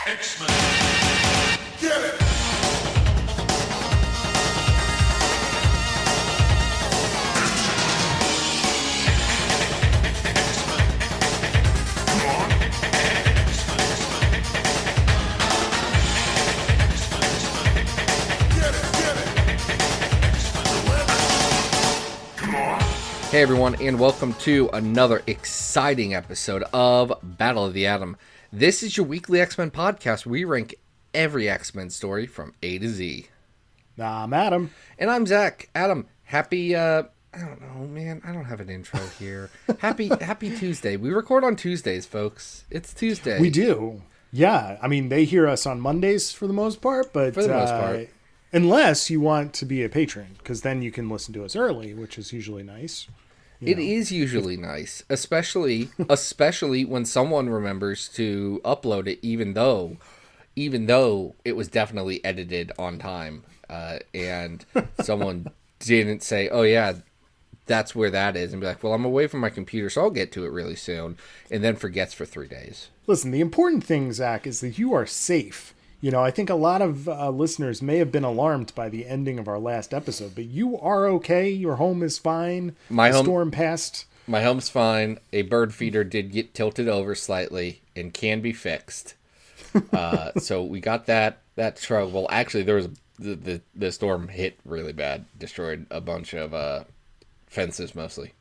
X-Men. Get it! Hey everyone, and welcome to another exciting episode of Battle of the Atom. This is your weekly X-Men podcast where we rank every X-Men story from A to Z. I'm Adam. And I'm Zach. Adam, happy, I don't know, man, I don't have an intro here. Happy Tuesday. We record on Tuesdays, folks. It's Tuesday. We do. Yeah, I mean, they hear us on Mondays for the most part, but... For the most part. Unless you want to be a patron, because then you can listen to us early, which is usually nice. It is usually nice, especially when someone remembers to upload it, even though it was definitely edited on time, and someone didn't say, "Oh yeah, that's where that is," and be like, "Well, I'm away from my computer, so I'll get to it really soon," and then forgets for 3 days. Listen, the important thing, Zach, is that you are safe. You know, I think a lot of listeners may have been alarmed by the ending of our last episode, but you are okay. Your home is fine. Storm passed. My home's fine. A bird feeder did get tilted over slightly and can be fixed. So we got that trouble. Well, actually, there was the storm hit really bad, destroyed a bunch of fences mostly.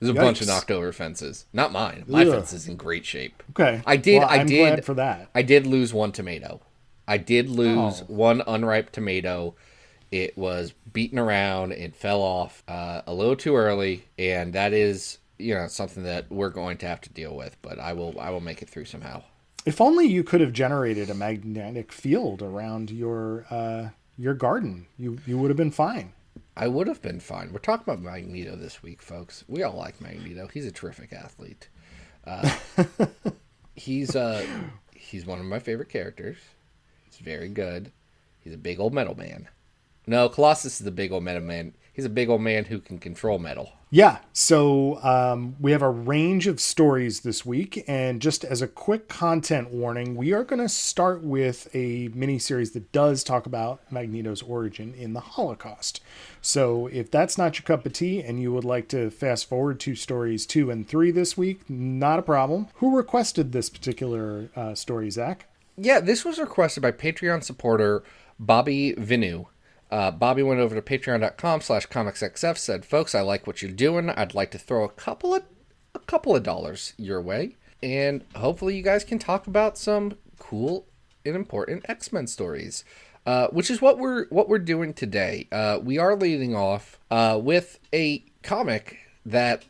There's a bunch of knocked over fences. Not mine. My fence is in great shape. Okay. I'm glad for that. I did lose one tomato. I did lose one unripe tomato. It was beaten around. It fell off a little too early, and that is, something that we're going to have to deal with. But I will make it through somehow. If only you could have generated a magnetic field around your garden, you would have been fine. I would have been fine. We're talking about Magneto this week, folks. We all like Magneto. He's a terrific athlete. He's one of my favorite characters. He's very good. He's a big old metal man. No, Colossus is a big old metal man. He's a big old man who can control metal. Yeah, so we have a range of stories this week, and just as a quick content warning, we are going to start with a miniseries that does talk about Magneto's origin in the Holocaust. So if that's not your cup of tea and you would like to fast forward to stories 2 and 3 this week, not a problem. Who requested this particular story, Zach? Yeah, this was requested by Patreon supporter Bobby Vinu. Bobby went over to patreon.com/comicsxf, said, "Folks, I like what you're doing. I'd like to throw a couple of dollars your way, and hopefully you guys can talk about some cool and important X-Men stories." Which is what we're doing today. We are leading off with a comic that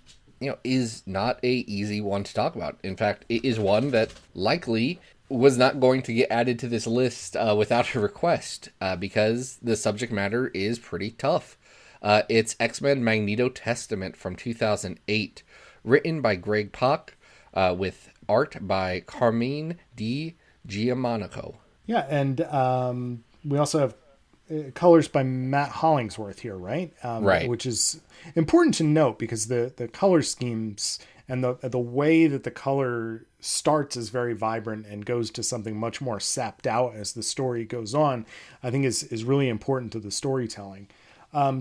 is not a easy one to talk about. In fact, it is one that likely was not going to get added to this list without a request because the subject matter is pretty tough. It's X-Men Magneto Testament from 2008, written by Greg Pak with art by Carmine Di Giandomenico. Yeah, and we also have colors by Matt Hollingsworth here, right? Right. Which is important to note because the color schemes and the way that the color starts is very vibrant and goes to something much more sapped out as the story goes on, I think is really important to the storytelling.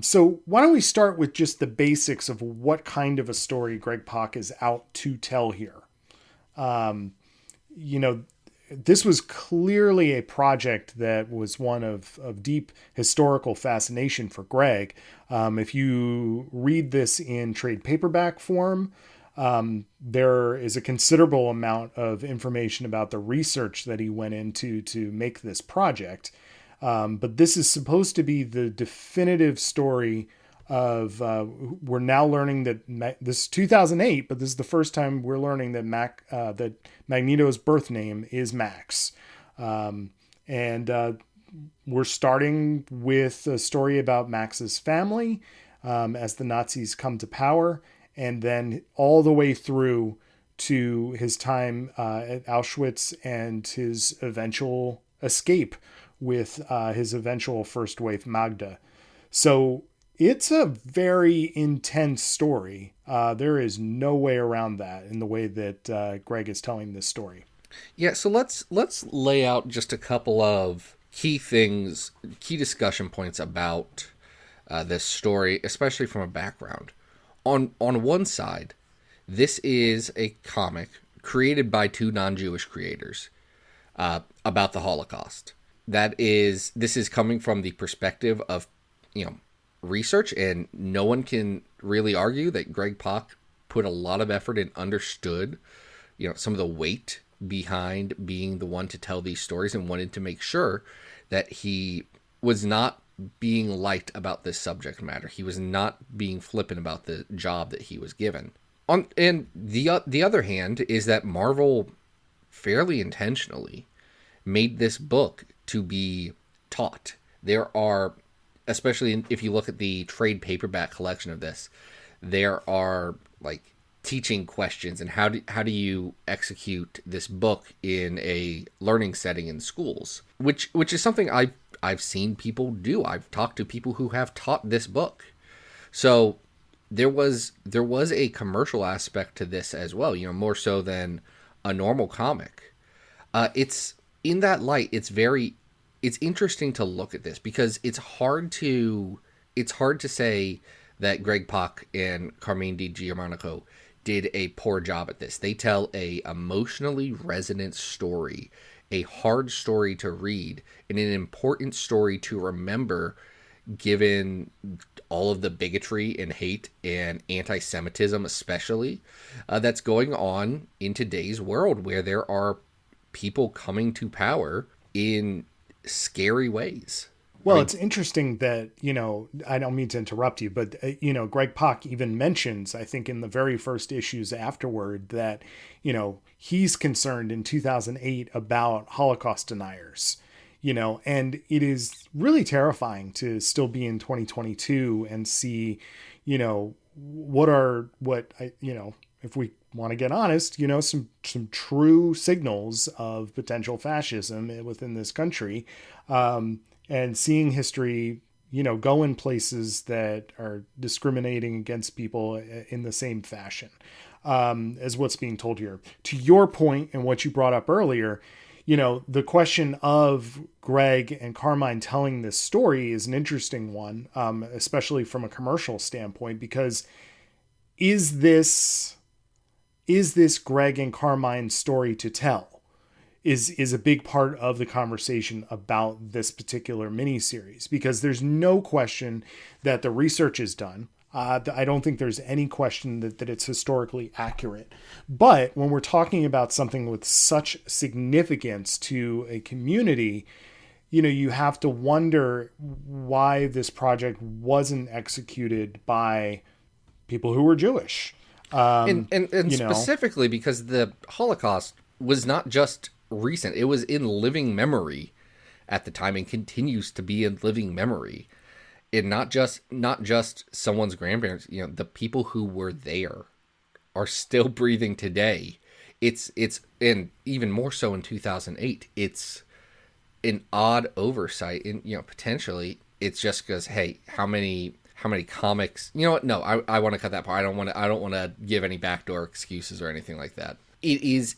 So why don't we start with just the basics of what kind of a story Greg Pak is out to tell here? This was clearly a project that was one of deep historical fascination for Greg. If you read this in trade paperback form, there is a considerable amount of information about the research that he went into to make this project. But this is supposed to be the definitive story of, we're now learning that this is 2008, but this is the first time we're learning that that Magneto's birth name is Max. And we're starting with a story about Max's family, as the Nazis come to power, and then all the way through to his time at Auschwitz and his eventual escape with his eventual first wife, Magda. So it's a very intense story. There is no way around that in the way that Greg is telling this story. Yeah, so let's lay out just a couple of key things, key discussion points about this story, especially from a background. On one side, this is a comic created by two non-Jewish creators about the Holocaust. This is coming from the perspective of, research, and no one can really argue that Greg Pak put a lot of effort and understood, some of the weight behind being the one to tell these stories, and wanted to make sure that he was not being light about this subject matter. He was not being flippant about the job that he was given. And the other hand is that Marvel fairly intentionally made this book to be taught. There are, especially if you look at the trade paperback collection of this, there are like teaching questions and how do you execute this book in a learning setting in schools, which is something I've seen people do. I've talked to people who have taught this book. So there was a commercial aspect to this as well, more so than a normal comic. It's in that light, it's interesting to look at this because it's hard to say that Greg Pak and Carmine Di Gianmarco did a poor job at this. They tell a emotionally resonant story, a hard story to read, and an important story to remember given all of the bigotry and hate and anti-Semitism especially that's going on in today's world, where there are people coming to power in scary ways. Well, it's interesting that, I don't mean to interrupt you, but, Greg Pak even mentions, I think in the very first issues afterward, that, he's concerned in 2008 about Holocaust deniers, and it is really terrifying to still be in 2022 and see, if we want to get honest, some true signals of potential fascism within this country. And seeing history, go in places that are discriminating against people in the same fashion as what's being told here. To your point and what you brought up earlier, the question of Greg and Carmine telling this story is an interesting one, especially from a commercial standpoint, because is this Greg and Carmine's story to tell? Is a big part of the conversation about this particular miniseries, because there's no question that the research is done. I don't think there's any question that it's historically accurate. But when we're talking about something with such significance to a community, you have to wonder why this project wasn't executed by people who were Jewish. And specifically because the Holocaust was not just recent. It was in living memory at the time and continues to be in living memory. And not just someone's grandparents, the people who were there are still breathing today. It's and even more so in 2008. It's an odd oversight, and potentially it's just because, hey, how many comics? You know what? No, I want to cut that part. I don't want to give any backdoor excuses or anything like that. It is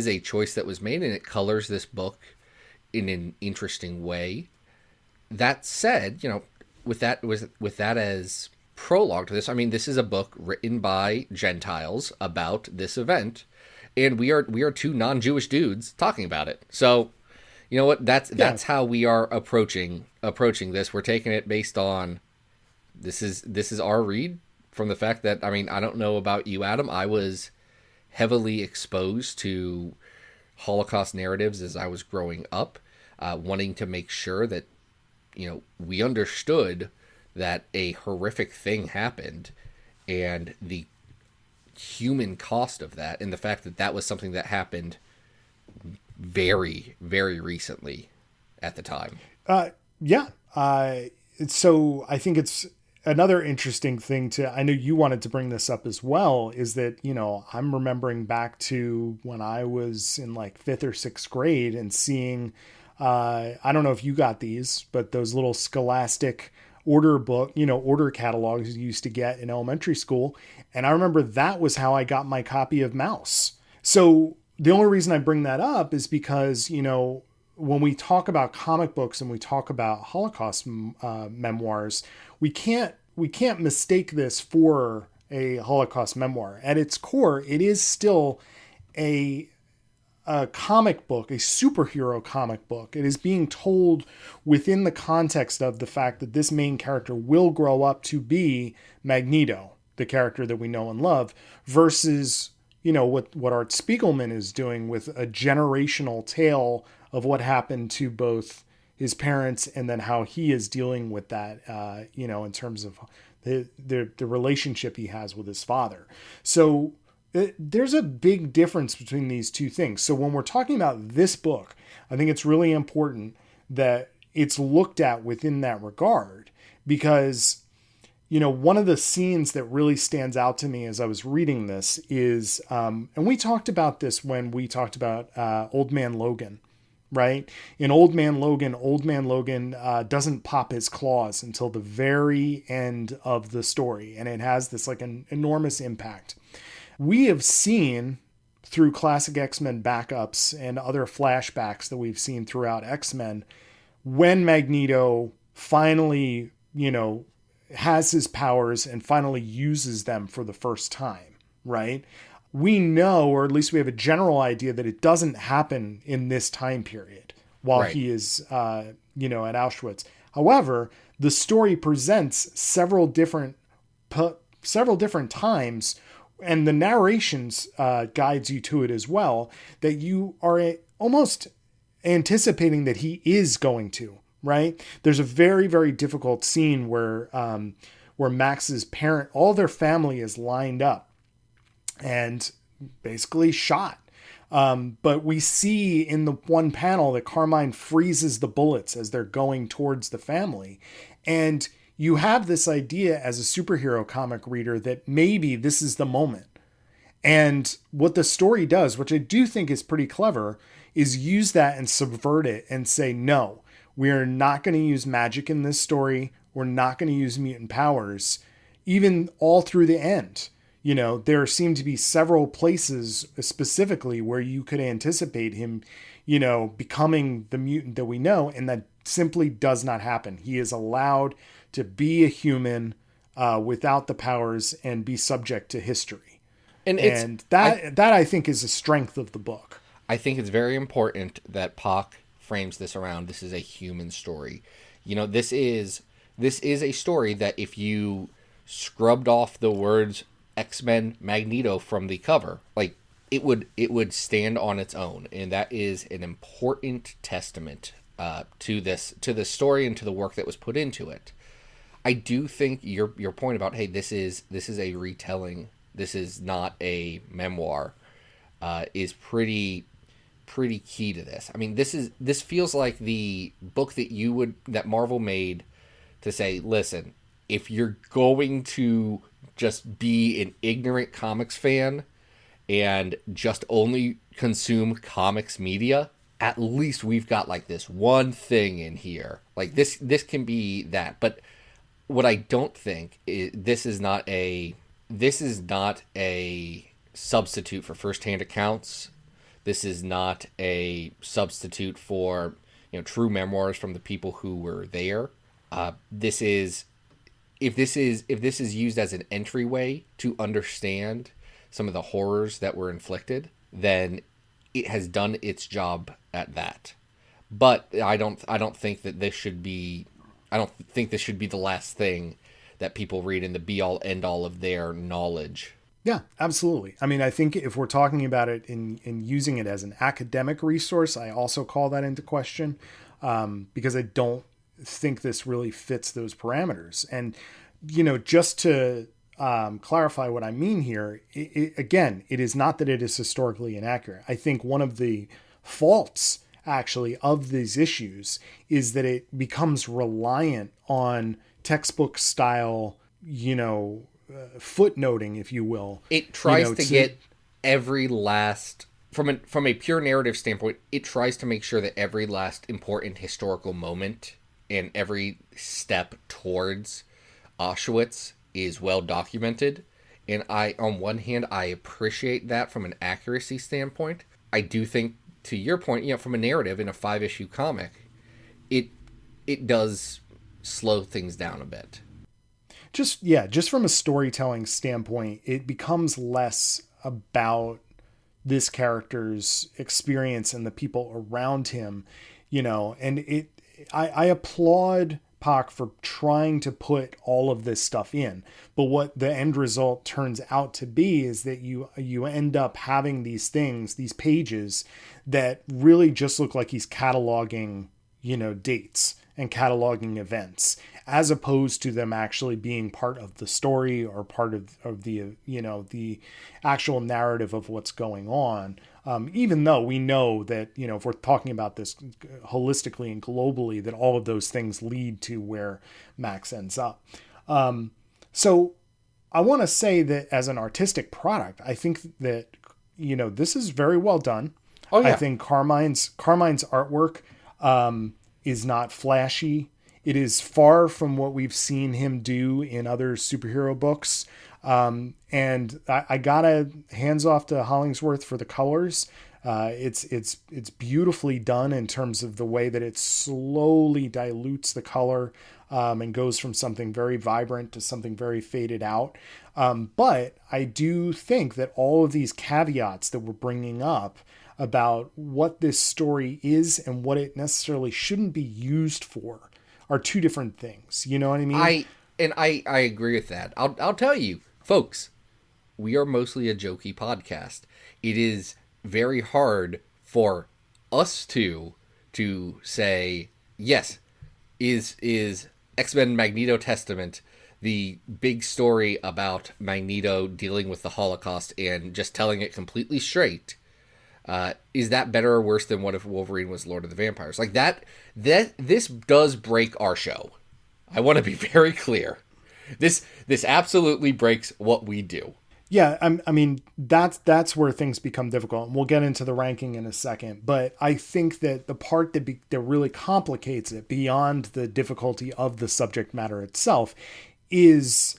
a choice that was made, and it colors this book in an interesting way. That said, with that as prologue to this, I mean, this is a book written by Gentiles about this event, and we are two non-Jewish dudes talking about it. So, you know what? That's how we are approaching this. We're taking it based on this is our read from the fact that, I mean, I don't know about you, Adam. I was heavily exposed to Holocaust narratives as I was growing up, wanting to make sure that, we understood that a horrific thing happened and the human cost of that, and the fact that that was something that happened very, very recently at the time. So I think it's another interesting thing I know you wanted to bring this up as well, is that, I'm remembering back to when I was in like 5th or 6th grade and seeing, I don't know if you got these, but those little Scholastic order book, order catalogs you used to get in elementary school. And I remember that was how I got my copy of Mouse. So, the only reason I bring that up is because, you know, when we talk about comic books and we talk about Holocaust memoirs, we can't mistake this for a Holocaust memoir. At its core, it is still a comic book, a superhero comic book. It is being told within the context of the fact that this main character will grow up to be Magneto, the character that we know and love, versus, you know, what Art Spiegelman is doing with a generational tale of what happened to both his parents and then how he is dealing with that, you know, in terms of the relationship he has with his father. So there's a big difference between these two things. So when we're talking about this book, I think it's really important that it's looked at within that regard, because, you know, one of the scenes that really stands out to me as I was reading this is, and we talked about this when we talked about Old Man Logan, right? In Old Man Logan doesn't pop his claws until the very end of the story. And it has this like an enormous impact. We have seen through classic X-Men backups and other flashbacks that we've seen throughout X-Men, when Magneto finally, you know, has his powers and finally uses them for the first time, right? We know, or at least we have a general idea, that it doesn't happen in this time period while he is, you know, at Auschwitz. However, the story presents several different times, and the narrations guides you to it as well, that you are almost anticipating that he is going to, right? There's a very, very difficult scene where Max's parent, all their family is lined up and basically shot. But we see in the one panel that Carmine freezes the bullets as they're going towards the family. And you have this idea as a superhero comic reader that maybe this is the moment. And what the story does, which I do think is pretty clever, is use that and subvert it and say, no, we are not going to use magic in this story. We're not going to use mutant powers, even all through the end. You know, there seem to be several places specifically where you could anticipate him, you know, becoming the mutant that we know. And that simply does not happen. He is allowed to be a human without the powers and be subject to history. And that I think is a strength of the book. I think it's very important that Pak frames this around, this is a human story. You know, this is a story that if you scrubbed off the words X-Men Magneto from the cover, like it would stand on its own. And that is an important testament to this story and to the work that was put into it. I do think your point about, hey, this is a retelling, this is not a memoir, is pretty key to this. I mean, this feels like the book that Marvel made to say, listen, if you're going to just be an ignorant comics fan and just only consume comics media, at least we've got like this one thing in here. Like this can be that. But what I don't think is this is not a substitute for firsthand accounts. This is not a substitute for, you know, true memoirs from the people who were there. If this is used as an entryway to understand some of the horrors that were inflicted, then it has done its job at that. But I don't think that this should be the last thing that people read in the be all end all of their knowledge. Yeah, absolutely. I mean, I think if we're talking about it in using it as an academic resource, I also call that into question, because I don't think this really fits those parameters. And, you know, just to clarify what I mean here, again, it is not that it is historically inaccurate. I think one of the faults actually of these issues is that it becomes reliant on textbook style, you know, footnoting, if you will. It tries to get every last, from a pure narrative standpoint, it tries to make sure that every last important historical moment and every step towards Auschwitz is well documented. And on one hand, I appreciate that from an accuracy standpoint. I do think, to your point, from a narrative in a 5-issue comic, it does slow things down a bit. Just from a storytelling standpoint, it becomes less about this character's experience and the people around him, and I applaud Pac for trying to put all of this stuff in, but what the end result turns out to be is that you end up having these pages that really just look like he's cataloging, dates and cataloging events, as opposed to them actually being part of the story or part of the, the actual narrative of what's going on. Even though we know that, if we're talking about this holistically and globally, that all of those things lead to where Max ends up. So I want to say that as an artistic product, I think that, this is very well done. Oh, yeah. I think Carmine's artwork is not flashy. It is far from what we've seen him do in other superhero books. And I gotta hands off to Hollingsworth for the colors. It's beautifully done in terms of the way that it slowly dilutes the color, and goes from something very vibrant to something very faded out. But I do think that all of these caveats that we're bringing up about what this story is and what it necessarily shouldn't be used for are two different things. You know what I mean? I agree with that. I'll tell you, folks, we are mostly a jokey podcast. It is very hard for us to say, yes, is X-Men Magneto Testament the big story about Magneto dealing with the Holocaust and just telling it completely straight? Is that better or worse than what if Wolverine was Lord of the Vampires? Like that this does break our show. I want to be very clear. This absolutely breaks what we do. Yeah, I mean, that's where things become difficult. And we'll get into the ranking in a second. But I think that the part that really complicates it beyond the difficulty of the subject matter itself is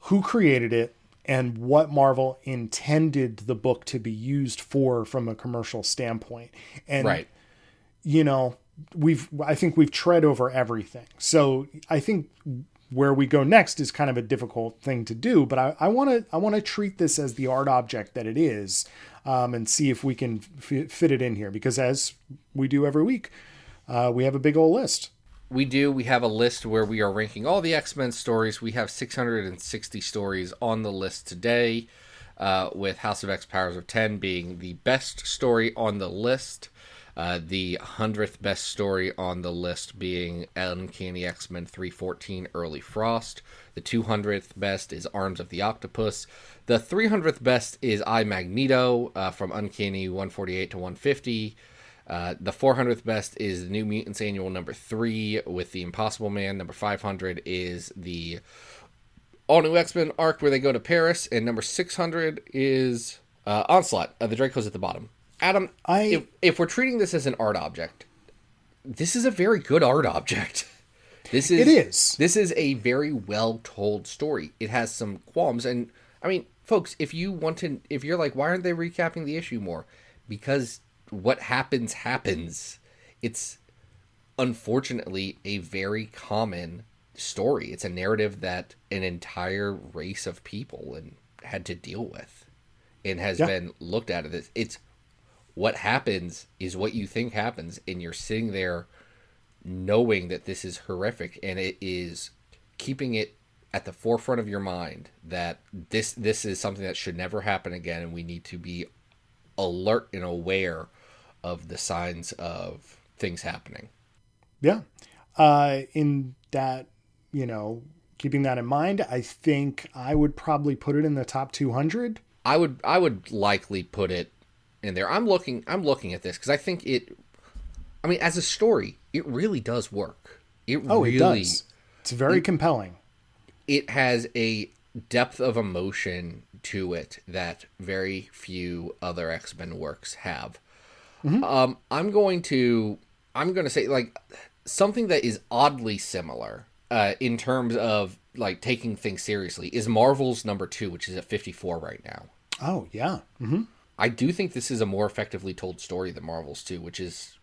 who created it and what Marvel intended the book to be used for from a commercial standpoint. And, right. I think we've tread over everything. So I think where we go next is kind of a difficult thing to do, but I want to treat this as the art object that it is, and see if we can fit it in here, because as we do every week, we have a big old list. We do. We have a list where we are ranking all the X-Men stories. We have 660 stories on the list today, with House of X Powers of 10 being the best story on the list. The 100th best story on the list being Uncanny X-Men 314 Early Frost. The 200th best is Arms of the Octopus. The 300th best is I, Magneto, from Uncanny 148 to 150. The 400th best is the New Mutants Annual number 3 with the Impossible Man. Number 500 is the All New X-Men arc where they go to Paris. And number 600 is Onslaught. The Draco's at the bottom. Adam, if we're treating this as an art object, this is a very good art object. It is. This is a very well-told story. It has some qualms. And, I mean, folks, if you're like, why aren't they recapping the issue more? Because what happens. It's unfortunately a very common story. It's a narrative that an entire race of people had to deal with and has been looked at as it's what happens is what you think happens, and you're sitting there knowing that this is horrific, and it is keeping it at the forefront of your mind that this is something that should never happen again, and we need to be alert and aware of the signs of things happening. Yeah. In that, keeping that in mind, I think I would probably put it in the top 200. I would likely put it in there. I'm looking at this because I think as a story, it really does work. It does. It's very compelling. It has a depth of emotion to it that very few other X-Men works have. Mm-hmm. I'm going to say like something that is oddly similar in terms of like taking things seriously is Marvel's number 2, which is at 54 right now. Oh yeah. Mm-hmm. I do think this is a more effectively told story than Marvel's 2, which is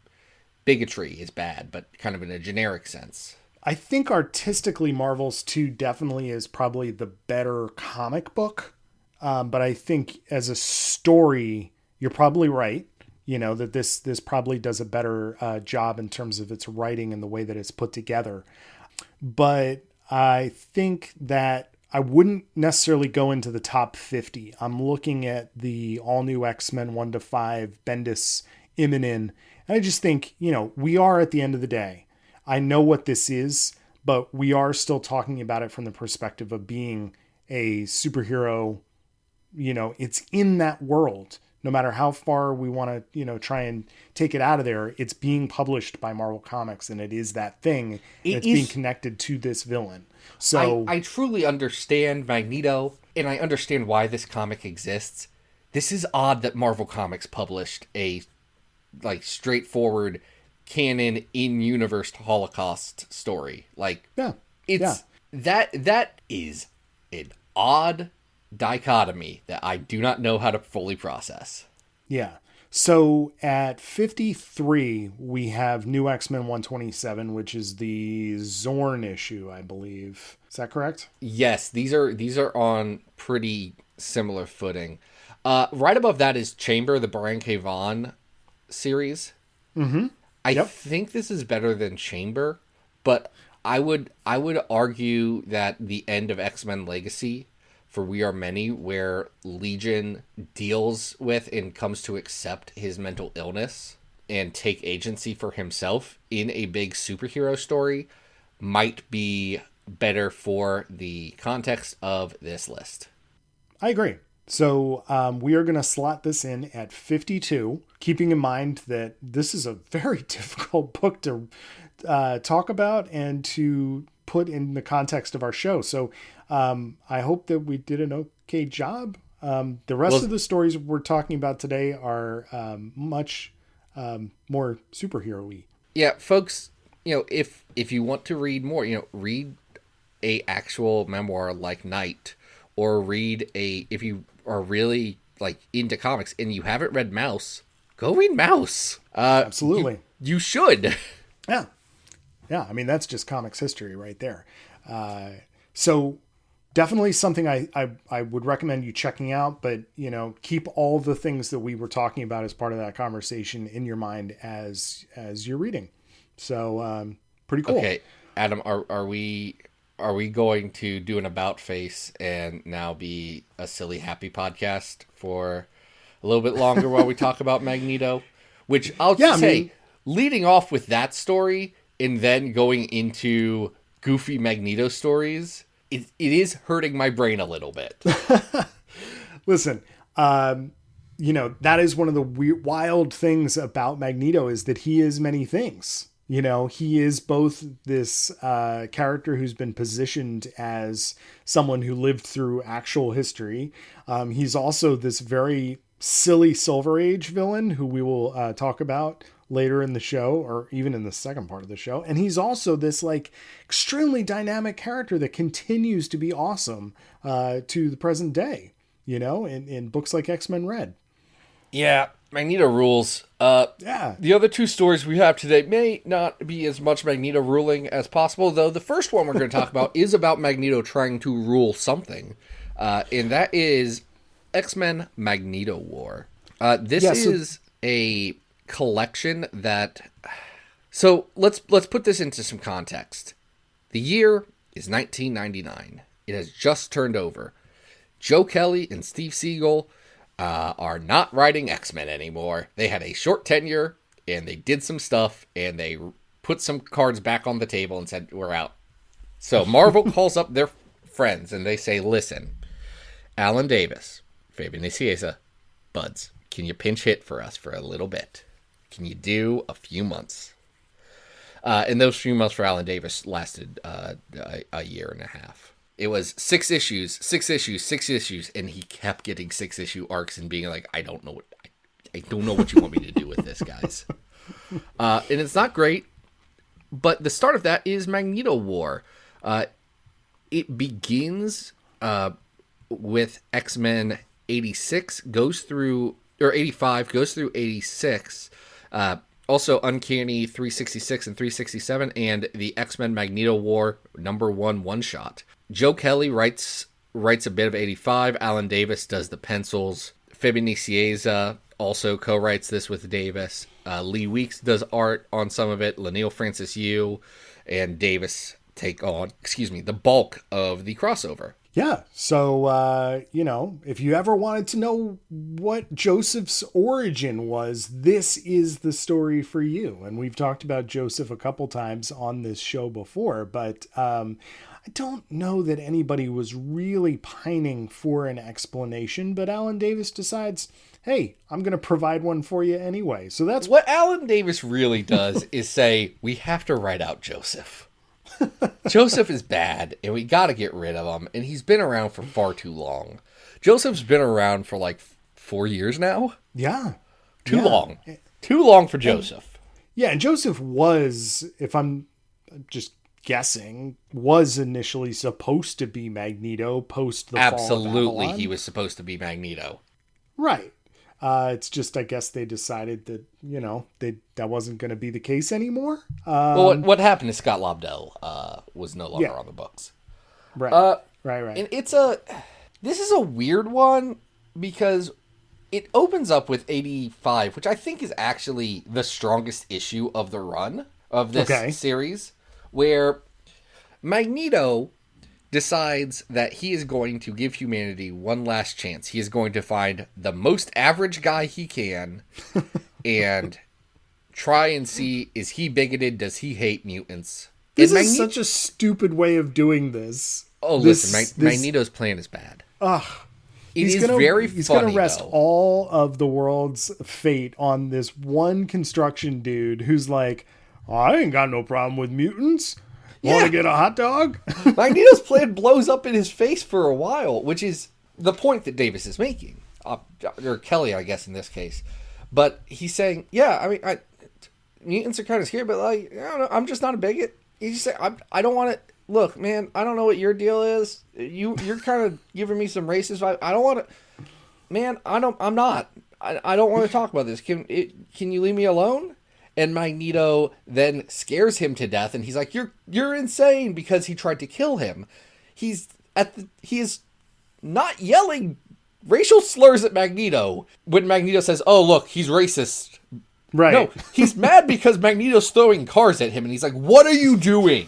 bigotry is bad, but kind of in a generic sense. I think artistically, Marvel's 2 definitely is probably the better comic book. But I think as a story, you're probably right. That this probably does a better job in terms of its writing and the way that it's put together. But I think that I wouldn't necessarily go into the top 50. I'm looking at the all new X-Men 1-5, Bendis, Immonen. And I just think, we are at the end of the day. I know what this is, but we are still talking about it from the perspective of being a superhero. It's in that world. No matter how far we want to, try and take it out of there, it's being published by Marvel Comics, and it is that thing. It's being connected to this villain. So I truly understand Magneto, and I understand why this comic exists. This is odd that Marvel Comics published a straightforward canon in-universe Holocaust story. That is an odd dichotomy that I do not know how to fully process. Yeah. So at 53, we have New X-Men 127, which is the Zorn issue, I believe. Is that correct? Yes, these are on pretty similar footing. Right above that is Chamber, the Brian K. Vaughan series. Mm-hmm. I think this is better than Chamber, but I would argue that the end of X-Men Legacy for We Are Many, where Legion deals with and comes to accept his mental illness and take agency for himself in a big superhero story, might be better for the context of this list. I agree. So we are going to slot this in at 52, keeping in mind that this is a very difficult book to talk about and to put in the context of our show. So I hope that we did an okay job. The rest of the stories we're talking about today are much more superhero-y. Yeah, folks, if you want to read more, read a actual memoir like Night, or if you are really into comics and you haven't read Mouse, go read Mouse. Absolutely. You should. Yeah. I mean, that's just comics history right there. So definitely something I would recommend you checking out, but keep all the things that we were talking about as part of that conversation in your mind as you're reading. So pretty cool. Okay, Adam, are we going to do an about face and now be a silly happy podcast for a little bit longer while we talk about Magneto? Which I'll just say, leading off with that story and then going into goofy Magneto stories, it is hurting my brain a little bit. Listen, that is one of the wild things about Magneto, is that he is many things. He is both this character who's been positioned as someone who lived through actual history. He's also this very silly Silver Age villain who we will talk about later in the show, or even in the second part of the show. And he's also this extremely dynamic character that continues to be awesome to the present day, in books like X-Men Red. Yeah, Magneto rules. The other two stories we have today may not be as much Magneto ruling as possible, though the first one we're going to talk about is about Magneto trying to rule something. And that is X-Men Magneto War. This is a collection that... So let's put this into some context. The year is 1999. It has just turned over. Joe Kelly and Steve Siegel are not writing X-Men anymore. They had a short tenure, and they did some stuff, and they put some cards back on the table and said, we're out. So Marvel calls up their friends, and they say, listen, Alan Davis, Fabian Nicieza, buds, can you pinch hit for us for a little bit? Can you do a few months? And those few months for Alan Davis lasted a year and a half. It was 6 issues, and he kept getting 6-issue arcs and being like, I don't know what you want me to do with this, guys. And it's not great, but the start of that is Magneto War. It begins with X-Men 86, goes through or 85, goes through 86. Also Uncanny 366 and 367, and the X-Men Magneto War #1 one-shot. Joe Kelly writes a bit of 85. Alan Davis does the pencils. Fabian Nicieza also co-writes this with Davis. Lee Weeks does art on some of it. Leinil Francis Yu and Davis take on, the bulk of the crossover. Yeah, so, if you ever wanted to know what Joseph's origin was, this is the story for you. And we've talked about Joseph a couple times on this show before, but I don't know that anybody was really pining for an explanation, but Alan Davis decides, hey, I'm going to provide one for you anyway. So that's what Alan Davis really does is say, we have to write out Joseph. Joseph is bad, and we got to get rid of him, and he's been around for far too long. Joseph's been around for like 4 years now. Yeah. Too long. Too long for Joseph. And Joseph was, if I'm just guessing, was initially supposed to be Magneto post the fall of Avalon. He was supposed to be Magneto. Right. It's just, I guess they decided that, that wasn't going to be the case anymore. Well, what happened is Scott Lobdell was no longer on the books. Right. Right. And this is a weird one because it opens up with 85, which I think is actually the strongest issue of the run of this series, where Magneto decides that he is going to give humanity one last chance. He is going to find the most average guy he can and try and see, is he bigoted? Does he hate mutants? This is such a stupid way of doing this. Oh, listen, Magneto's plan is bad. He's going to rest all of the world's fate on this one construction dude who's like, I ain't got no problem with mutants. Want to get a hot dog? Magneto's plan blows up in his face for a while, which is the point that Davis is making. Or Kelly, I guess, in this case. But he's saying, mutants are kind of scary, but I don't know, I'm just not a bigot. He's just saying, I don't want to... Look, man, I don't know what your deal is. You're kind of giving me some racist vibe. I don't want to... Man, I'm not. I don't want to talk about this. Can you leave me alone? And Magneto then scares him to death, and he's like, "You're insane," because he tried to kill him. He is not yelling racial slurs at Magneto when Magneto says, "Oh, look, he's racist." Right. No, he's mad because Magneto's throwing cars at him, and he's like, "What are you doing?"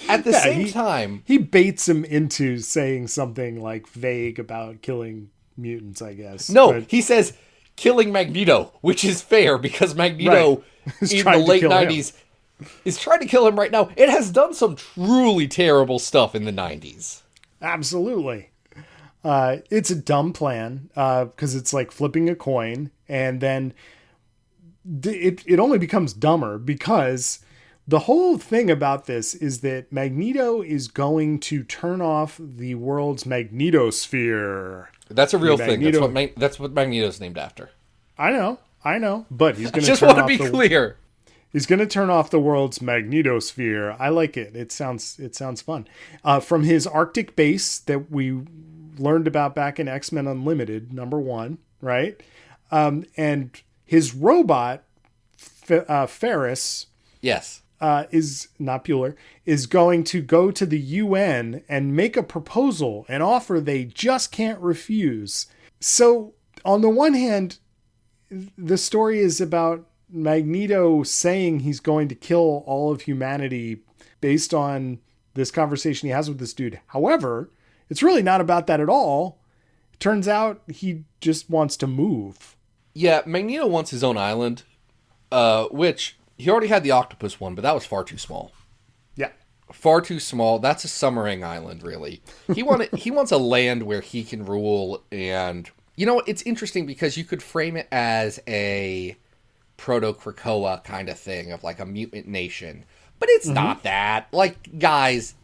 At the same time, he baits him into saying something like vague about killing mutants, I guess. No, he says killing Magneto, which is fair because Magneto in the late 90s is trying to kill him right now. It has done some truly terrible stuff in the 90s. Absolutely. It's a dumb plan because it's like flipping a coin, and then it only becomes dumber because the whole thing about this is that Magneto is going to turn off the world's Magnetosphere. That's a real thing. That's what Magneto's named after. I know. But he's going to just want to be clear. He's going to turn off the world's Magnetosphere. I like it. It sounds fun. From his Arctic base that we learned about back in X-Men Unlimited, #1, right? And his robot, Ferris... Yes. Is not Bueller, is going to go to the UN and make a proposal, an offer they just can't refuse. So on the one hand, the story is about Magneto saying he's going to kill all of humanity based on this conversation he has with this dude. However, it's really not about that at all. It turns out he just wants to move. Yeah, Magneto wants his own island, which... He already had the octopus one, but that was far too small. Yeah. Far too small. That's a summering island, really. He wants a land where he can rule, and... You know, it's interesting because you could frame it as a proto-Krakoa kind of thing, of like a mutant nation. But it's not that. Like, guys,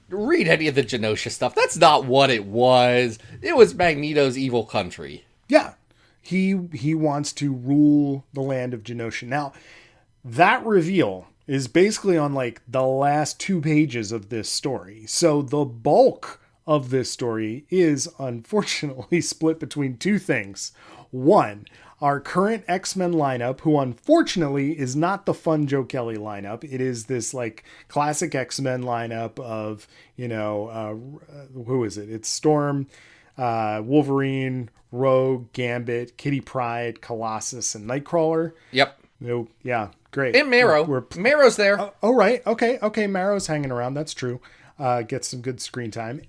read any of the Genosha stuff. That's not what it was. It was Magneto's evil country. Yeah. He wants to rule the land of Genosha. Now... That reveal is basically on like the last 2 pages of this story. So the bulk of this story is unfortunately split between two things. One, our current X-Men lineup, who unfortunately is not the fun Joe Kelly lineup. It is this like classic X-Men lineup of, who is it? It's Storm, Wolverine, Rogue, Gambit, Kitty Pryde, Colossus, and Nightcrawler. Yep. No, yeah, great. And Marrow. Marrow's there. Oh, right. Okay. Marrow's hanging around. That's true. Gets some good screen time.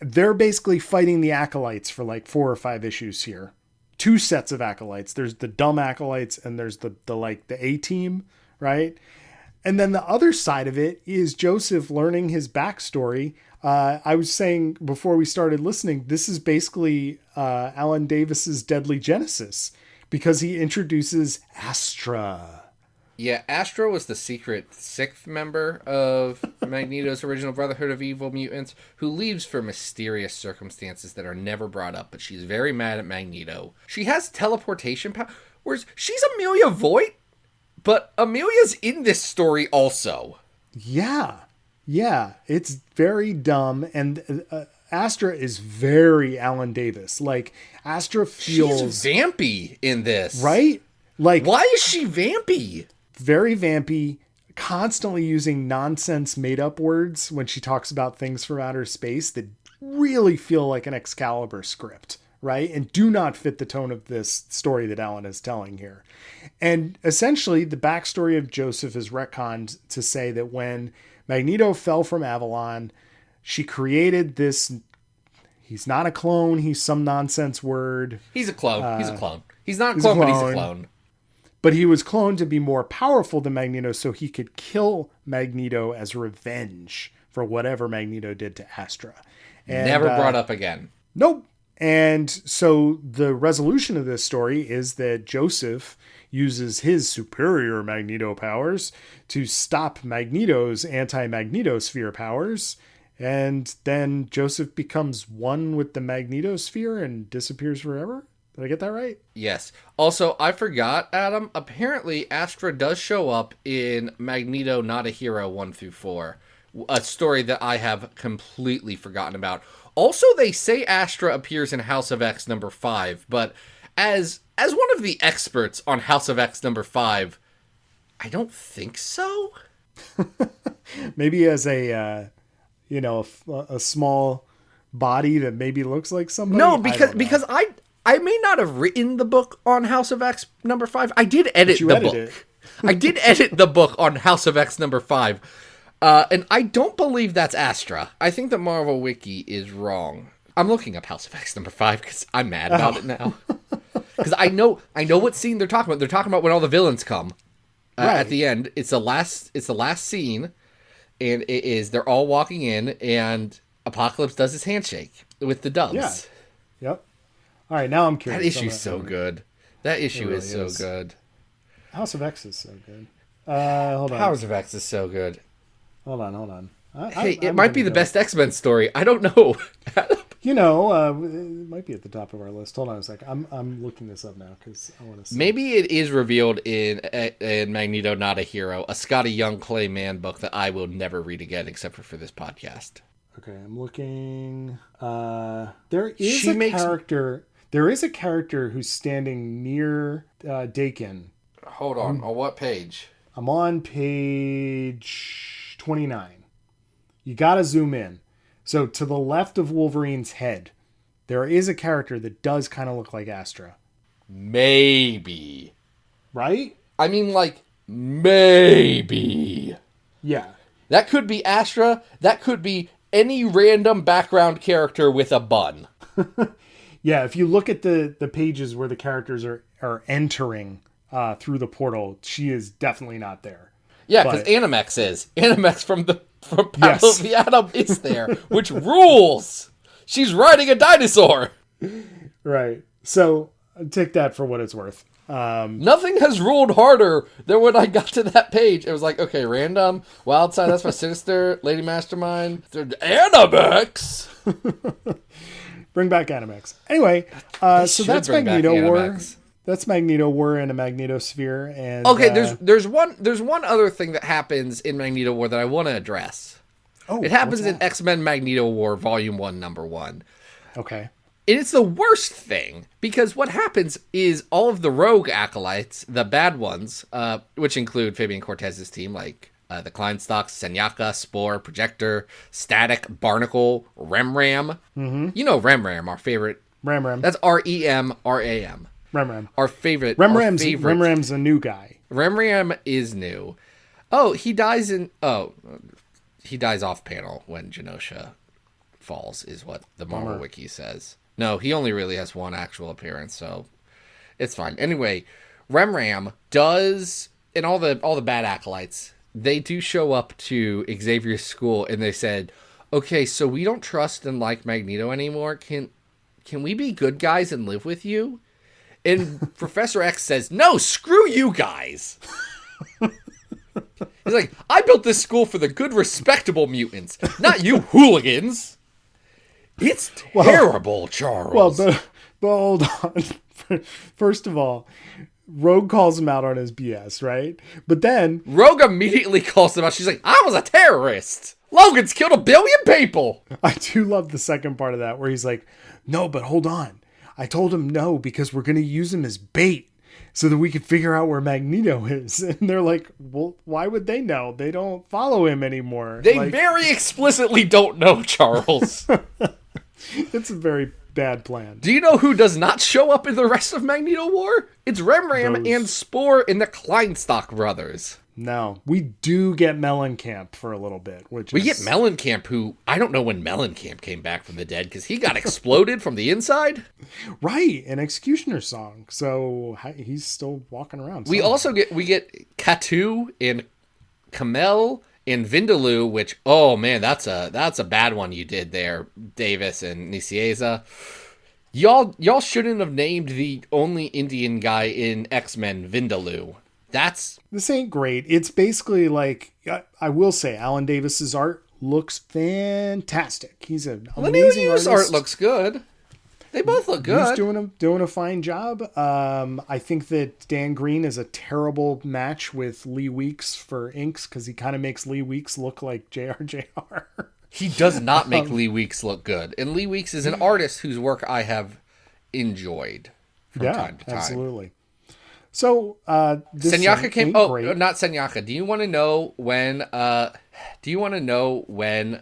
They're basically fighting the Acolytes for like 4 or 5 issues here. 2 sets of Acolytes. There's the dumb Acolytes and there's the A-Team, right? And then the other side of it is Joseph learning his backstory. I was saying before we started listening, this is basically Alan Davis's Deadly Genesis because he introduces Astra. Yeah, Astra was the secret 6th member of Magneto's original Brotherhood of Evil Mutants, who leaves for mysterious circumstances that are never brought up, but she's very mad at Magneto. She has teleportation powers. She's Amelia Voigt, but Amelia's in this story also. Yeah, it's very dumb, and Astra is very Alan Davis. Like, Astra feels... She's vampy in this. Right? Like, why is she vampy? Very vampy, constantly using nonsense made-up words when she talks about things from outer space that really feel like an Excalibur script, right? And do not fit the tone of this story that Alan is telling here. And essentially, the backstory of Joseph is retconned to say that when Magneto fell from Avalon, she created this... He's not a clone. He's some nonsense word. He's a clone. He's not a clone, but he's a clone. But he was cloned to be more powerful than Magneto so he could kill Magneto as revenge for whatever Magneto did to Astra. And, never brought up again. Nope. And so the resolution of this story is that Joseph uses his superior Magneto powers to stop Magneto's anti-Magnetosphere powers. And then Joseph becomes one with the Magnetosphere and disappears forever. Did I get that right? Yes. Also, I forgot, Adam. Apparently, Astra does show up in Magneto Not a Hero 1-4. A story that I have completely forgotten about. Also, they say Astra appears in House of X number 5, but as one of the experts on House of X number 5, I don't think so. Maybe as a small body that maybe looks like somebody. No, because I may not have written the book on House of X number 5. I did edit the book. I did edit the book on House of X number 5. And I don't believe that's Astra. I think the Marvel Wiki is wrong. I'm looking up House of X number 5 because I'm mad about it now. Because I know what scene they're talking about. They're talking about when all the villains come at the end. It's the last scene, and it is they're all walking in, and Apocalypse does his handshake with the doves. Yeah. Yep. All right, now I'm curious. That issue's so good. That issue really is so good. House of X is so good. Hold on. House of X is so good. Hold on. It might be the best X-Men story. I don't know. It might be at the top of our list. Hold on a sec. I'm looking this up now because I want to see. Maybe it is revealed in Magneto Not a Hero, a Scotty Young Clay Mann book that I will never read again except for this podcast. Okay, I'm looking. There is a character who's standing near Dakin. Hold on. On what page? I'm on page 29. You gotta zoom in. So to the left of Wolverine's head, there is a character that does kind of look like Astra. Maybe. Right? I mean, like, maybe. Yeah. That could be Astra. That could be any random background character with a bun. Yeah, if you look at the pages where the characters are entering through the portal, she is definitely not there. Yeah, because Animex is. Animex from Battle of the Atom is there, which rules! She's riding a dinosaur! Right. So, take that for what it's worth. Nothing has ruled harder than when I got to that page. It was like, okay, random, Wildside, that's my Sinister, Lady Mastermind, Animex! Bring back Animex. Anyway, so that's Magneto War. That's Magneto War and a Magnetosphere. And okay, there's one other thing that happens in Magneto War that I want to address. Oh, it happens what's in that? X-Men Magneto War Volume 1, Number 1. Okay. And it's the worst thing, because what happens is all of the rogue acolytes, the bad ones, which include Fabian Cortez's team, like the Kleinstocks, Senyaka, Spore, Projector, Static, Barnacle, Remram. Mm-hmm. You know Remram, our favorite. Ram. That's Remram. Ram. Our favorite. Remram's a new guy. Remram is new. Oh, he dies off panel when Genosha falls, is what the Marvel Wiki says. No, he only really has one actual appearance, so it's fine. Anyway, Remram does, and all the bad acolytes, they do show up to Xavier's school, and they said, okay, so we don't trust and like Magneto anymore. Can we be good guys and live with you? And Professor X says, no, screw you guys. He's like, I built this school for the good, respectable mutants, not you hooligans. It's terrible, Charles. Well, but hold on. First of all, Rogue calls him out on his BS, right? But then Rogue immediately calls him out. She's like, I was a terrorist. Logan's killed 1 billion people. I do love the second part of that where he's like, no, but hold on. I told him no because we're going to use him as bait so that we could figure out where Magneto is. And they're like, well, why would they know? They don't follow him anymore. They very explicitly don't know, Charles. It's a very bad plan. Do you know who does not show up in the rest of Magneto War? It's Remram and Spore and the Kleinstock brothers. No, we do get Mellencamp for a little bit. We get Mellencamp, who, I don't know when Mellencamp came back from the dead, because he got exploded from the inside. Right, an Executioner song. So he's still walking around. We also get Katu and Kamel and Vindaloo, which, oh man, that's a bad one you did there, Davis and Nicieza. Y'all shouldn't have named the only Indian guy in X-Men Vindaloo. This ain't great. It's basically like, I will say, Alan Davis's art looks fantastic. He's an amazing artist. art looks good. They both look good. He's doing a fine job. I think that Dan Green is a terrible match with Lee Weeks for inks because he kind of makes Lee Weeks look like JRJR. He does not make Lee Weeks look good. And Lee Weeks is an artist whose work I have enjoyed from time to time. Absolutely. So, this Senyaka came. Oh, great. not Senyaka. Do you want to know when?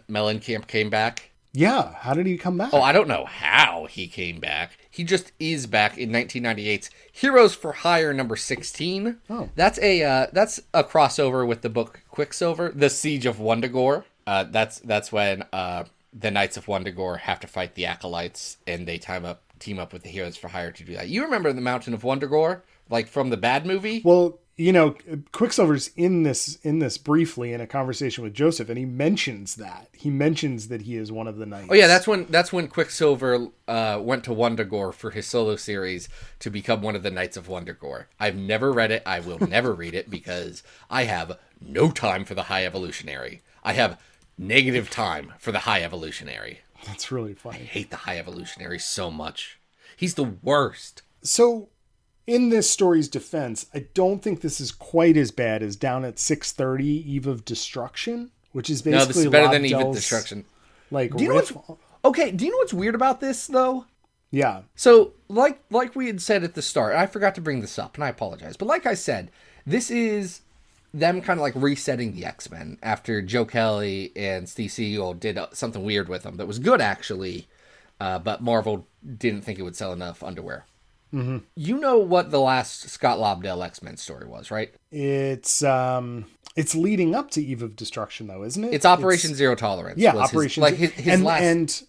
Mellencamp came back? Yeah. How did he come back? Oh, I don't know how he came back. He just is back in 1998's Heroes for Hire number 16. Oh, that's a crossover with the book Quicksilver, The Siege of Wundagore. That's when the Knights of Wundagore have to fight the Acolytes, and they team up with the Heroes for Hire to do that. You remember the Mountain of Wundagore? Like from the bad movie? Well, Quicksilver's in this briefly in a conversation with Joseph, and he mentions that. He mentions that he is one of the knights. Oh yeah, that's when Quicksilver went to Wundagore for his solo series to become one of the Knights of Wundagore. I've never read it. I will never read it because I have no time for the High Evolutionary. I have negative time for the High Evolutionary. That's really funny. I hate the High Evolutionary so much. He's the worst. So, in this story's defense, I don't think this is quite as bad as down at 630 Eve of Destruction, which is basically this is better than Eve of Lobdell's, Destruction. Like, do you know what's weird about this though? Yeah. So, like we had said at the start, I forgot to bring this up, and I apologize. But like I said, this is them kind of like resetting the X-Men after Joe Kelly and Steve Seagle did something weird with them that was good actually, but Marvel didn't think it would sell enough underwear. Mm-hmm. You know what the last Scott Lobdell X-Men story was, right? It's leading up to Eve of Destruction, though, isn't it? It's Operation Zero Tolerance. Yeah, Operation his last...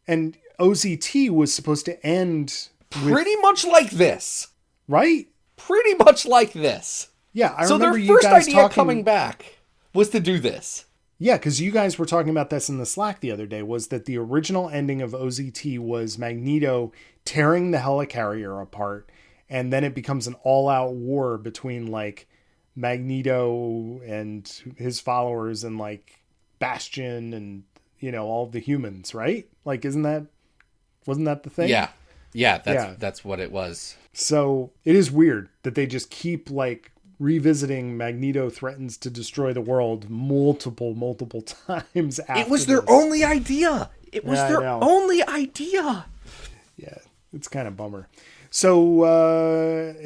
And OZT was supposed to end pretty much like this. Right? Pretty much like this. Yeah, I so remember their you first guys idea coming back was to do this. Yeah, because you guys were talking about this in the Slack the other day, was that the original ending of OZT was Magneto tearing the helicarrier apart, and then it becomes an all-out war between, like, Magneto and his followers and, like, Bastion and, all the humans, right? Like, wasn't that the thing? Yeah, that's what it was. So it is weird that they just keep, like, revisiting Magneto threatens to destroy the world multiple times after It was their this. only idea. It was Yeah, I their know. only idea. Yeah, it's kind of bummer. So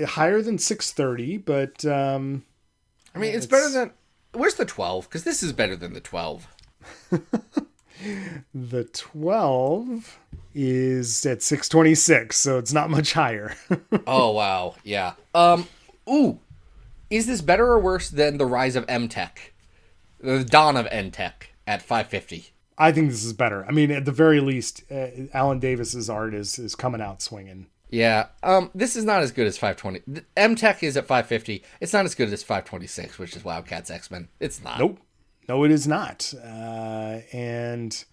higher than 630, but I mean, it's better than... Where's the 12? Because this is better than the 12. the 12 is at 626, so it's not much higher. Oh, wow. Yeah. Ooh. Is this better or worse than the rise of M-Tech? The dawn of N-Tech at 550? I think this is better. I mean, at the very least, Alan Davis's art is coming out swinging. Yeah. This is not as good as 520. M-Tech is at 550. It's not as good as 526, which is Wildcats X-Men. It's not. Nope. No, it is not. And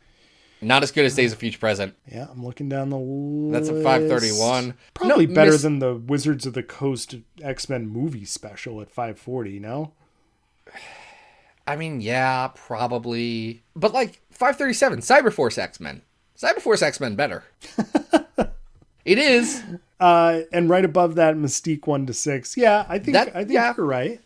not as good as Days of Future Present. yeah, I'm looking down the list. That's a 531. Probably better than the Wizards of the Coast X-Men movie special at 540, no? I mean, yeah, probably. But like 537, Cyberforce X-Men. Cyberforce X-Men better. It is. And right above that, Mystique 1 to 6. Yeah, I think you're right.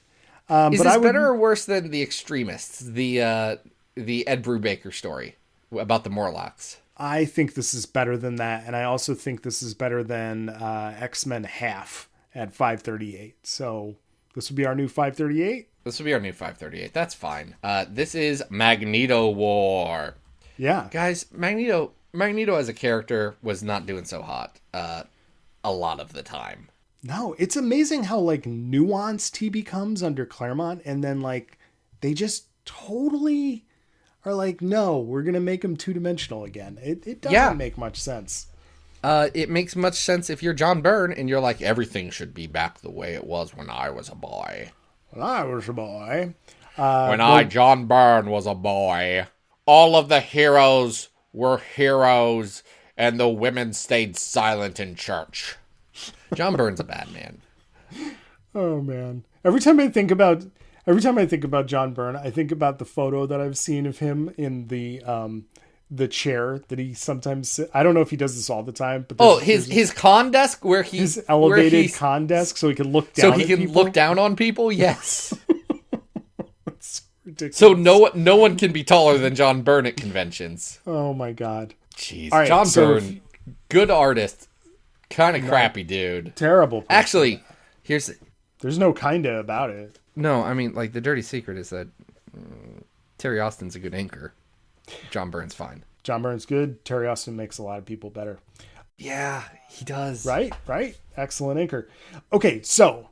Is this better or worse than The Extremists, the Ed Brubaker story about the Morlocks? I think this is better than that, and I also think this is better than X-Men Half at 538. So this would be our new 538. This will be our new 538. That's fine. This is Magneto War. Yeah. Guys, Magneto as a character was not doing so hot a lot of the time. No, it's amazing how like nuanced he becomes under Claremont, and then like they just totally are like, no, we're gonna make him two-dimensional again. It doesn't make much sense. It makes much sense if you're John Byrne and you're like, everything should be back the way it was when I was a boy. When I was a boy. John Byrne, was a boy, all of the heroes were heroes and the women stayed silent in church. John Byrne's a bad man. Oh man. Every time I think about John Byrne, I think about the photo that I've seen of him in the chair that he sometimes I don't know if he does this all the time, but his con desk where his elevated con desk so he can look down look down on people. Yes. It's ridiculous. So no one can be taller than John Byrne at conventions. Oh my god. Jeez. Right, John Byrne, good artist, kind of crappy dude. Terrible person. Actually, there's no kinda about it. No, I mean, like, the dirty secret is that Terry Austin's a good inker. John Byrne's fine. John Byrne's good. Terry Austin makes a lot of people better. Yeah, he does. Right. Excellent inker. Okay, so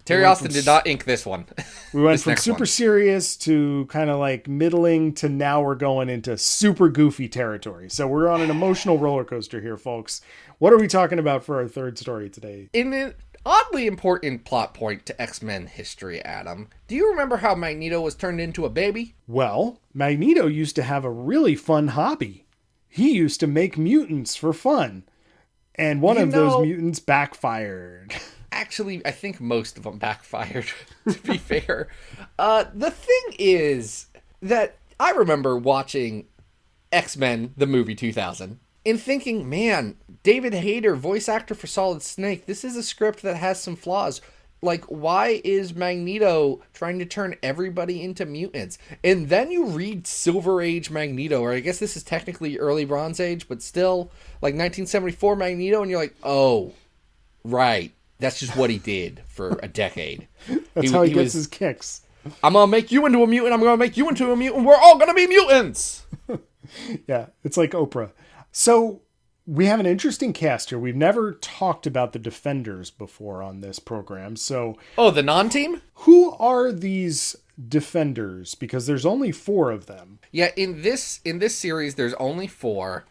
Terry Austin did not ink this one. We went from super serious to kind of like middling to now we're going into super goofy territory. So we're on an emotional roller coaster here, folks. What are we talking about for our third story today? In an oddly important plot point to X-Men history, Adam, do you remember how Magneto was turned into a baby? Well, Magneto used to have a really fun hobby. He used to make mutants for fun. And one of those mutants backfired. Actually, I think most of them backfired, to be fair. The thing is that I remember watching X-Men, the movie 2000, and thinking, man, David Hayter, voice actor for Solid Snake, this is a script that has some flaws. Like, why is Magneto trying to turn everybody into mutants? And then you read Silver Age Magneto, or I guess this is technically early Bronze Age, but still, like 1974 Magneto, and you're like, oh, right. That's just what he did for a decade. That's how he gets his kicks. I'm going to make you into a mutant. I'm going to make you into a mutant. We're all going to be mutants. Yeah, it's like Oprah. So we have an interesting cast here. We've never talked about the Defenders before on this program. So, the non-team? Who are these Defenders? Because there's only 4 of them. Yeah, in this series, there's only 4.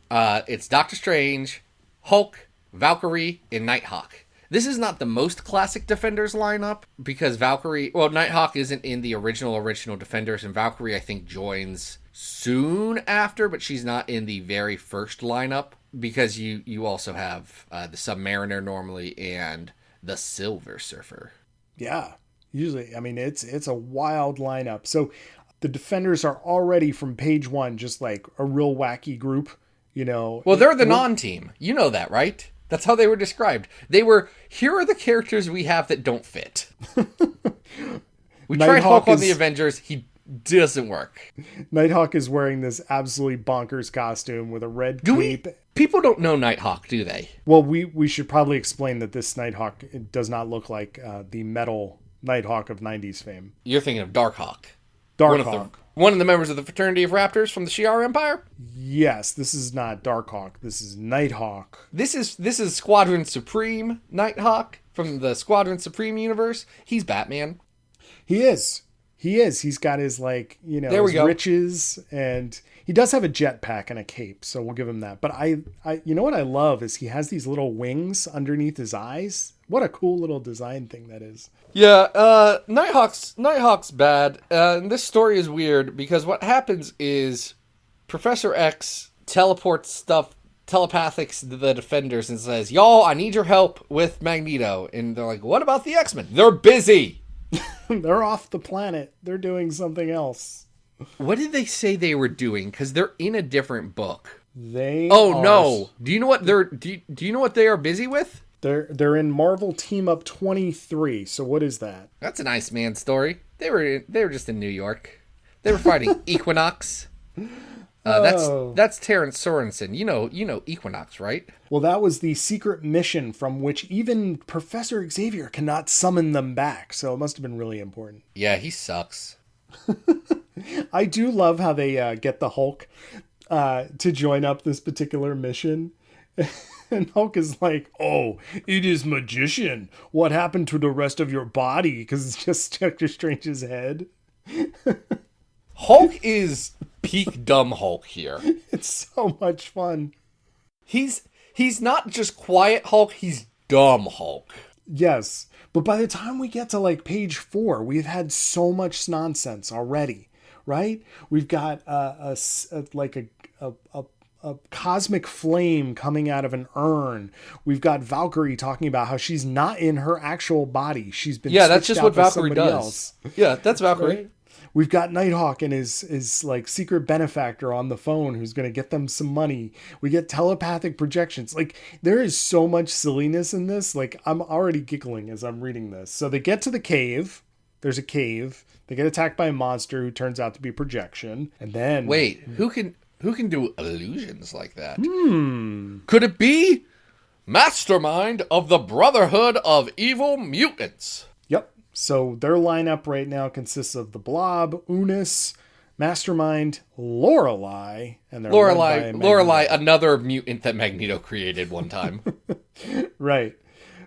It's Doctor Strange, Hulk, Valkyrie, and Nighthawk. This is not the most classic Defenders lineup because Nighthawk isn't in the original Defenders, and Valkyrie, I think, joins soon after, but she's not in the very first lineup because you also have the Submariner normally and the Silver Surfer. Yeah, usually, I mean, it's a wild lineup. So the Defenders are already from page 1 just like a real wacky group, you know. Well, they're the non-team. You know that, right? That's how they were described. They were, here are the characters we have that don't fit. We tried Hulk on is- the Avengers. He doesn't work. Nighthawk is wearing this absolutely bonkers costume with a red cape. People don't know Nighthawk, do they? Well, we should probably explain that this Nighthawk does not look like the metal Nighthawk of 90s fame. You're thinking of Darkhawk. Darkhawk. One of the members of the Fraternity of Raptors from the Shi'ar Empire? Yes, this is not Darkhawk. This is Nighthawk. This is Squadron Supreme Nighthawk from the Squadron Supreme universe. He's Batman. He is. He's got his, like, you know, There we his go. riches, and he does have a jetpack and a cape, so we'll give him that. But I you know what I love is he has these little wings underneath his eyes. What a cool little design thing that is. Yeah, Nighthawk's bad. And this story is weird because what happens is Professor X teleports stuff, telepathics to the Defenders and says, "Y'all, I need your help with Magneto." And they're like, "What about the X-Men?" They're busy. They're off the planet. They're doing something else. What did they say they were doing? Because they're in a different book. Oh No! Do you know what do you know what they are busy with? They're in Marvel Team Up 23. So what is that? That's an Iceman story. They were just in New York. They were fighting Equinox. That's Terrence Sorensen. You know Equinox, right? Well, that was the secret mission from which even Professor Xavier cannot summon them back. So it must have been really important. Yeah, he sucks. I do love how they get the Hulk to join up this particular mission. And Hulk is like, "Oh, it is magician. What happened to the rest of your body?" Because it's just Doctor Strange's head. Hulk is peak dumb Hulk here. It's so much fun. He's not just quiet Hulk, he's dumb Hulk. Yes. But by the time we get to like page 4, we've had so much nonsense already, right? We've got a cosmic flame coming out of an urn. We've got Valkyrie talking about how she's not in her actual body. She's been that's just out what by Valkyrie somebody does. else. Yeah, that's Valkyrie. Right? We've got Nighthawk and his like secret benefactor on the phone who's going to get them some money. We get telepathic projections. Like, there is so much silliness in this. Like, I'm already giggling as I'm reading this. So they get to the cave. There's a cave. They get attacked by a monster who turns out to be projection. And then Wait, who can do illusions like that? Could it be Mastermind of the Brotherhood of Evil Mutants? Yep. So their lineup right now consists of the Blob, Unis, Mastermind, Lorelei, and they're led by Magneto. Lorelei, another mutant that Magneto created one time. Right.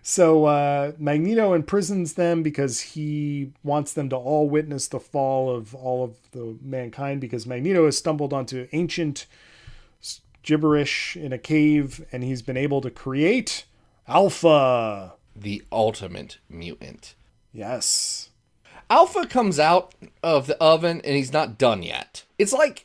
So Magneto imprisons them because he wants them to all witness the fall of all of the mankind, because Magneto has stumbled onto ancient gibberish in a cave and he's been able to create Alpha. The ultimate mutant. Yes. Alpha comes out of the oven and he's not done yet. It's like,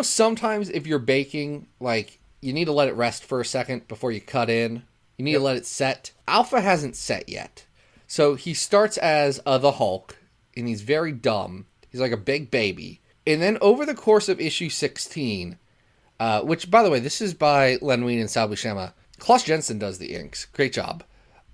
sometimes if you're baking, like, you need to let it rest for a second before you cut in. You need to let it set. Alpha hasn't set yet. So he starts as the Hulk, and he's very dumb. He's like a big baby. And then over the course of issue 16, which, by the way, this is by Len Wein and Sal Buscema. Klaus Jensen does the inks. Great job.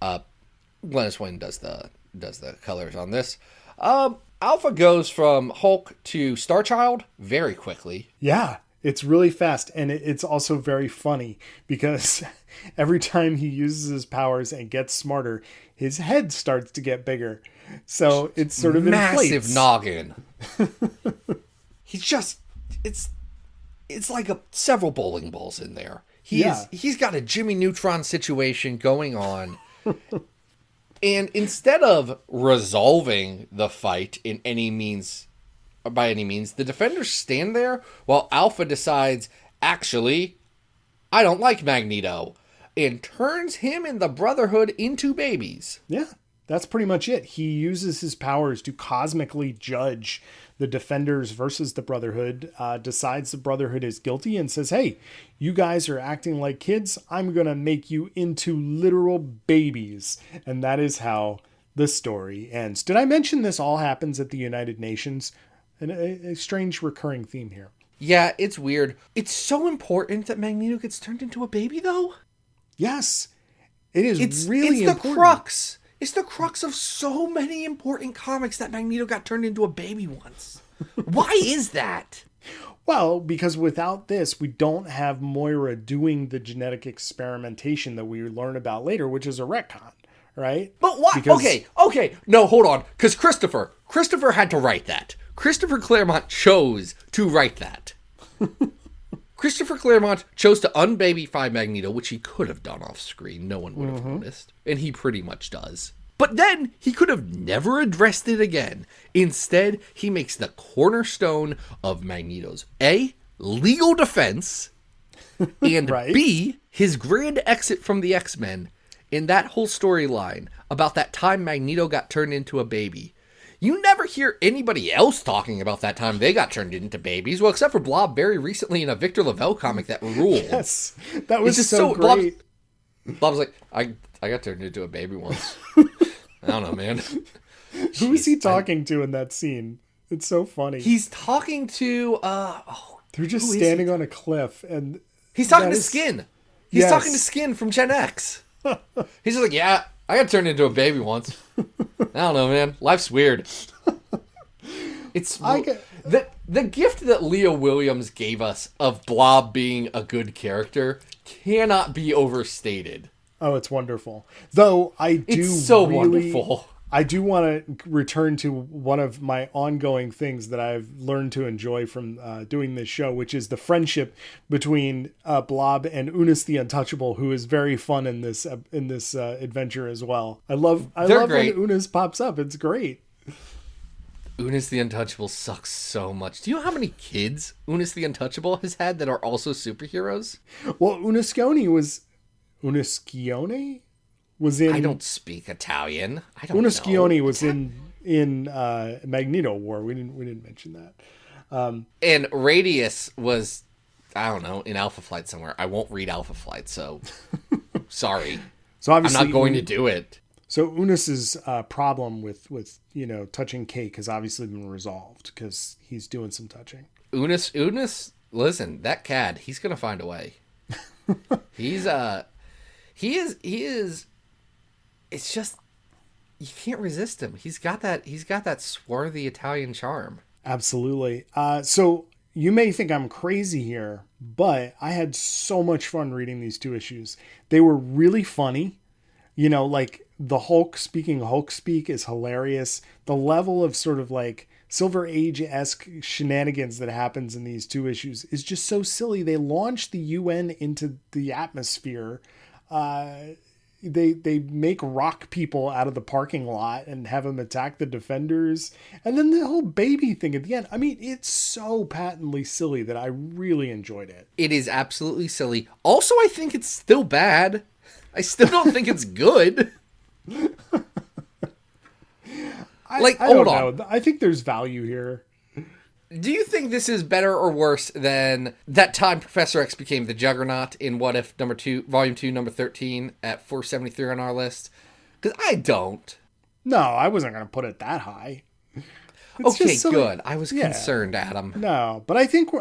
Glennis Wayne does the colors on this. Alpha goes from Hulk to Starchild very quickly. Yeah, it's really fast, and it's also very funny because every time he uses his powers and gets smarter, his head starts to get bigger. So it's sort of massive inflates. noggin. It's like several bowling balls in there. He's got a Jimmy Neutron situation going on. And instead of resolving the fight by any means, the Defenders stand there while Alpha decides, actually, I don't like Magneto, and turns him and the Brotherhood into babies. Yeah, that's pretty much it. He uses his powers to cosmically judge the Defenders versus the Brotherhood, decides the Brotherhood is guilty, and says, hey, you guys are acting like kids. I'm going to make you into literal babies. And that is how the story ends. Did I mention this all happens at the United Nations? A strange recurring theme here. Yeah, it's weird. It's so important that Magneto gets turned into a baby, though. Yes, it is It's really the important. crux. It's the crux of so many important comics that Magneto got turned into a baby once. Why is that? Well, because without this, we don't have Moira doing the genetic experimentation that we learn about later, which is a retcon, right? But why? Because, Okay. No, hold on. Because Christopher had to write that. Christopher Claremont chose to write that. Christopher Claremont chose to unbabyfy Magneto, which he could have done off screen. No one would have noticed. And he pretty much does. But then he could have never addressed it again. Instead, he makes the cornerstone of Magneto's A, legal defense, and Right. B, his grand exit from the X-Men. In that whole storyline about that time Magneto got turned into a baby. You never hear anybody else talking about that time they got turned into babies. Well, except for Blob very recently in a Victor Lavelle comic that ruled. Yes, that was It's just so great. Blob's like, I got turned into a baby once. I don't know, man. Who is he talking to in that scene? It's so funny. He's talking to, They're just who is standing on a cliff, and he's talking that to is- Skin. He's Yes. talking to Skin from Gen X. He's just like, yeah, I got turned into a baby once. I don't know, man. Life's weird. It's the gift that Leo Williams gave us of Blob being a good character cannot be overstated. Oh, it's wonderful. Though I do It's so really, wonderful. I do want to return to one of my ongoing things that I've learned to enjoy from doing this show, which is the friendship between Blob and Unis the Untouchable, who is very fun in this adventure as well. I love great. when Unis pops up. It's great. Unis the Untouchable sucks so much. Do you know how many kids Unis the Untouchable has had that are also superheroes? Well, Uniscione was in. I don't speak Italian. I don't Uniscione know. was in Magneto War. We didn't mention that. And Radius was, I don't know, in Alpha Flight somewhere. I won't read Alpha Flight, so sorry. So I'm obviously not going to do it. So Unis's problem with touching Kate has obviously been resolved because he's doing some touching. Unis, listen, that cad, he's gonna find a way. He is. It's just you can't resist him. He's got that swarthy Italian charm. Absolutely. So you may think I'm crazy here, but I had so much fun reading these two issues. They were really funny. Like the Hulk speaking Hulk speak is hilarious. The level of sort of like Silver Age-esque shenanigans that happens in these two issues is just so silly. They launched the UN into the atmosphere. They make rock people out of the parking lot and have them attack the defenders. And then the whole baby thing at the end. I mean, it's so patently silly that I really enjoyed it. It is absolutely silly. Also, I think it's still bad. I still don't think it's good. I hold don't on. know. I think there's value here. Do you think this is better or worse than that time Professor X became the Juggernaut in What If Volume 2, number 13 at 473 on our list? Because I don't. No, I wasn't going to put it that high. It's Okay, just silly. good. I was concerned, Adam. No, but I think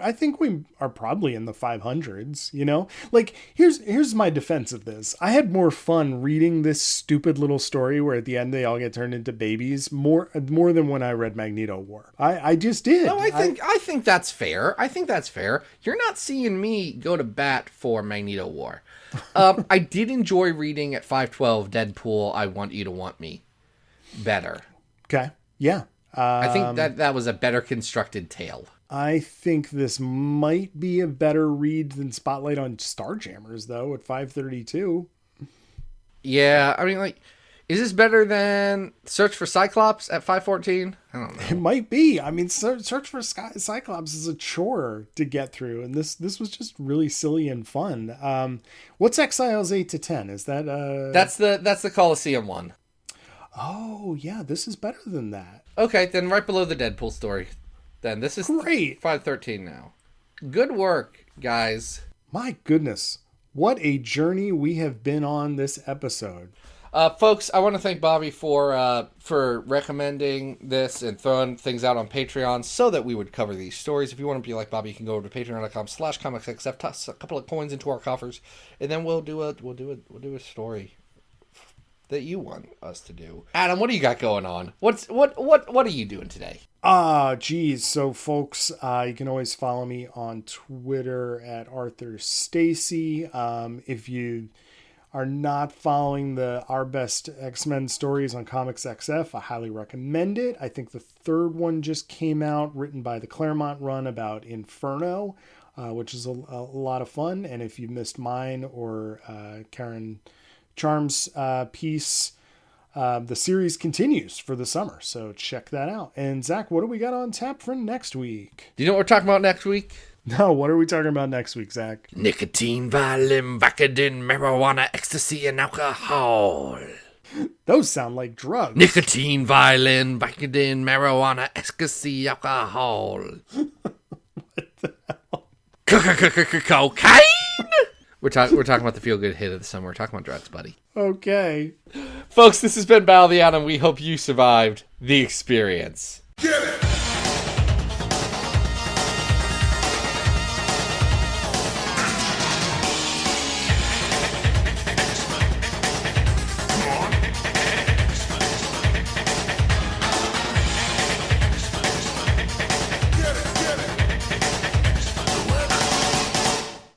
we are probably in the 500s, Like here's my defense of this. I had more fun reading this stupid little story where at the end they all get turned into babies more than when I read Magneto War. I just did. No, I think that's fair. I think that's fair. You're not seeing me go to bat for Magneto War. I did enjoy reading at 512 Deadpool, I Want You to Want Me better. Okay. Yeah. I think that was a better constructed tale. I think this might be a better read than Spotlight on Starjammers, though, at 532. Yeah, I mean, like, is this better than Search for Cyclops at 514? I don't know. It might be. I mean, Search for Cyclops is a chore to get through, and this was just really silly and fun. What's Exiles 8 to 10? Is that That's the Coliseum one. Oh, yeah, this is better than that. Okay, then right below the Deadpool story. Then this is Great. 513 now. Good work, guys. My goodness. What a journey we have been on this episode. Folks, I want to thank Bobby for recommending this and throwing things out on Patreon so that we would cover these stories. If you want to be like Bobby, you can go over to patreon.com/comicsxf, toss a couple of coins into our coffers, and then we'll do a story that you want us to do. Adam, what do you got going on? What are you doing today? Geez. So, folks, you can always follow me on Twitter at Arthur Stacy. If you are not following Our Best X-Men stories on Comics XF, I highly recommend it. I think the third one just came out, written by the Claremont run about Inferno, which is a lot of fun. And if you missed mine or Karen Charm's piece, the series continues for the summer, so check that out. And Zach, what do we got on tap for next week? Do you know what we're talking about next week? No, what are we talking about next week, Zach? Nicotine, Valium, Vicodin, marijuana, ecstasy, and alcohol. Those sound like drugs. Nicotine, violin, Vicodin, marijuana, ecstasy, alcohol. What the hell? Cocaine? We're talking about the feel-good hit of the summer. We're talking about drugs, buddy. Okay. Folks, this has been Battle of the Atom. We hope you survived the experience.